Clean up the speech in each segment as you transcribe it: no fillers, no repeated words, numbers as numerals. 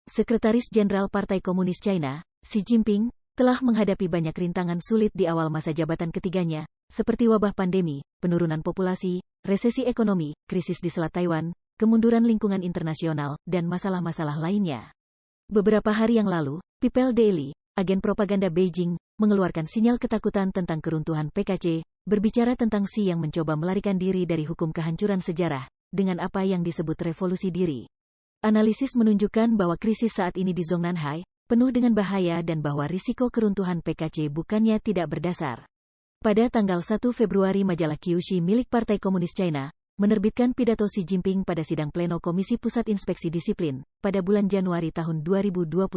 Sekretaris Jenderal Partai Komunis China, Xi Jinping, telah menghadapi banyak rintangan sulit di awal masa jabatan ketiganya, seperti wabah pandemi, penurunan populasi, resesi ekonomi, krisis di Selat Taiwan, kemunduran lingkungan internasional, dan masalah-masalah lainnya. Beberapa hari yang lalu, People Daily, agen propaganda Beijing, mengeluarkan sinyal ketakutan tentang keruntuhan PKC, berbicara tentang Xi yang mencoba melarikan diri dari hukum kehancuran sejarah, dengan apa yang disebut revolusi diri. Analisis menunjukkan bahwa krisis saat ini di Zhongnanhai penuh dengan bahaya dan bahwa risiko keruntuhan PKC bukannya tidak berdasar. Pada tanggal 1 Februari majalah Qiushi milik Partai Komunis China menerbitkan pidato Xi Jinping pada sidang pleno Komisi Pusat Inspeksi Disiplin pada bulan Januari tahun 2022.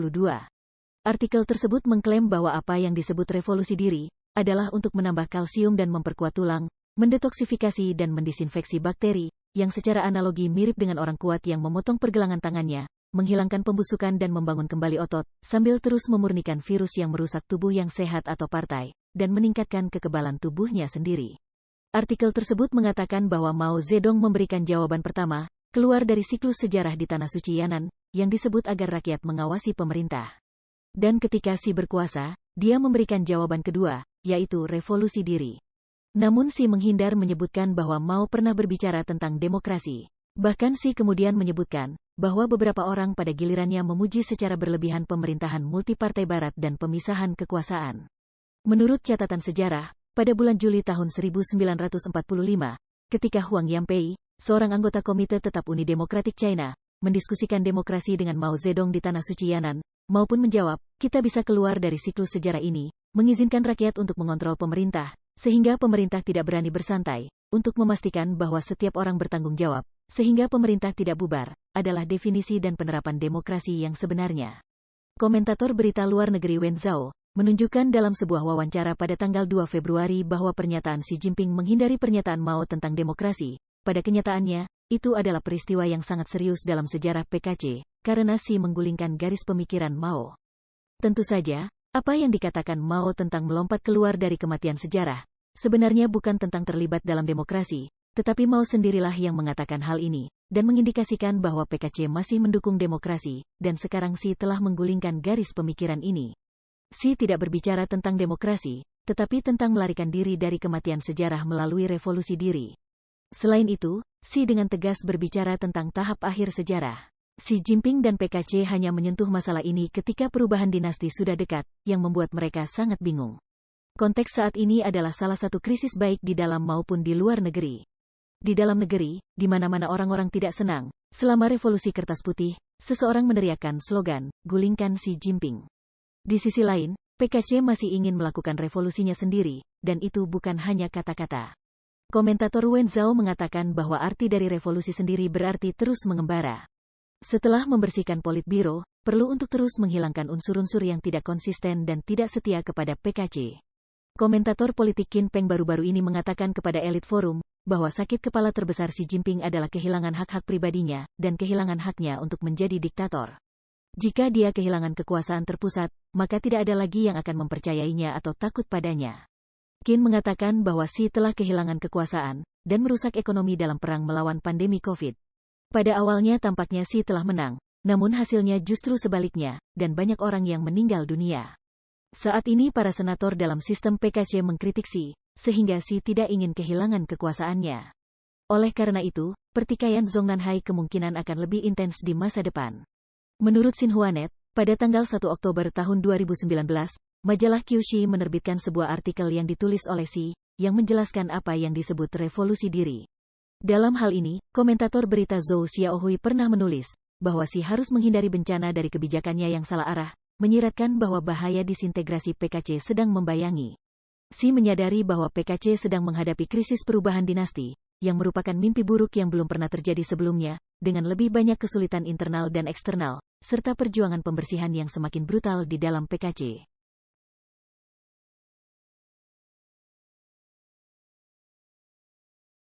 Artikel tersebut mengklaim bahwa apa yang disebut revolusi diri adalah untuk menambah kalsium dan memperkuat tulang, mendetoksifikasi dan mendisinfeksi bakteri, yang secara analogi mirip dengan orang kuat yang memotong pergelangan tangannya, menghilangkan pembusukan dan membangun kembali otot, sambil terus memurnikan virus yang merusak tubuh yang sehat atau partai, dan meningkatkan kekebalan tubuhnya sendiri. Artikel tersebut mengatakan bahwa Mao Zedong memberikan jawaban pertama, keluar dari siklus sejarah di Tanah Suci Yan'an, yang disebut agar rakyat mengawasi pemerintah. Dan ketika Xi berkuasa, dia memberikan jawaban kedua, yaitu revolusi diri. Namun Xi menghindar menyebutkan bahwa Mao pernah berbicara tentang demokrasi. Bahkan Xi kemudian menyebutkan bahwa beberapa orang pada gilirannya memuji secara berlebihan pemerintahan multipartai barat dan pemisahan kekuasaan. Menurut catatan sejarah, pada bulan Juli tahun 1945, ketika Huang Yangpei, seorang anggota Komite Tetap Uni Demokratik China, mendiskusikan demokrasi dengan Mao Zedong di Tanah Suci Yan'an, Mao pun menjawab, kita bisa keluar dari siklus sejarah ini, mengizinkan rakyat untuk mengontrol pemerintah, sehingga pemerintah tidak berani bersantai, untuk memastikan bahwa setiap orang bertanggung jawab, sehingga pemerintah tidak bubar, adalah definisi dan penerapan demokrasi yang sebenarnya. Komentator berita luar negeri Wen Zhao menunjukkan dalam sebuah wawancara pada tanggal 2 Februari bahwa pernyataan Xi Jinping menghindari pernyataan Mao tentang demokrasi, pada kenyataannya, itu adalah peristiwa yang sangat serius dalam sejarah PKC, karena Xi menggulingkan garis pemikiran Mao. Tentu saja, apa yang dikatakan Mao tentang melompat keluar dari kematian sejarah, sebenarnya bukan tentang terlibat dalam demokrasi, tetapi Mao sendirilah yang mengatakan hal ini, dan mengindikasikan bahwa PKC masih mendukung demokrasi, dan sekarang Xi telah menggulingkan garis pemikiran ini. Xi tidak berbicara tentang demokrasi, tetapi tentang melarikan diri dari kematian sejarah melalui revolusi diri. Selain itu, Xi dengan tegas berbicara tentang tahap akhir sejarah. Xi Jinping dan PKC hanya menyentuh masalah ini ketika perubahan dinasti sudah dekat, yang membuat mereka sangat bingung. Konteks saat ini adalah salah satu krisis baik di dalam maupun di luar negeri. Di dalam negeri, di mana-mana orang-orang tidak senang, selama revolusi kertas putih, seseorang meneriakkan slogan, gulingkan Xi Jinping. Di sisi lain, PKC masih ingin melakukan revolusinya sendiri, dan itu bukan hanya kata-kata. Komentator Wen Zhao mengatakan bahwa arti dari revolusi sendiri berarti terus mengembara. Setelah membersihkan Politbiro, perlu untuk terus menghilangkan unsur-unsur yang tidak konsisten dan tidak setia kepada PKC. Komentator politik Qin Peng baru-baru ini mengatakan kepada Elite Forum, bahwa sakit kepala terbesar Xi Jinping adalah kehilangan hak-hak pribadinya, dan kehilangan haknya untuk menjadi diktator. Jika dia kehilangan kekuasaan terpusat, maka tidak ada lagi yang akan mempercayainya atau takut padanya. Qin mengatakan bahwa Xi telah kehilangan kekuasaan, dan merusak ekonomi dalam perang melawan pandemi COVID. Pada awalnya tampaknya Xi telah menang, namun hasilnya justru sebaliknya, dan banyak orang yang meninggal dunia. Saat ini para senator dalam sistem PKC mengkritik Xi, sehingga Xi tidak ingin kehilangan kekuasaannya. Oleh karena itu, pertikaian Zhongnanhai kemungkinan akan lebih intens di masa depan. Menurut Xinhuanet, pada tanggal 1 Oktober tahun 2019, majalah Qiushi menerbitkan sebuah artikel yang ditulis oleh Xi, yang menjelaskan apa yang disebut revolusi diri. Dalam hal ini, komentator berita Zhou Xiaohui pernah menulis, bahwa Xi harus menghindari bencana dari kebijakannya yang salah arah, menyiratkan bahwa bahaya disintegrasi PKC sedang membayangi. Xi menyadari bahwa PKC sedang menghadapi krisis perubahan dinasti, yang merupakan mimpi buruk yang belum pernah terjadi sebelumnya, dengan lebih banyak kesulitan internal dan eksternal, serta perjuangan pembersihan yang semakin brutal di dalam PKC.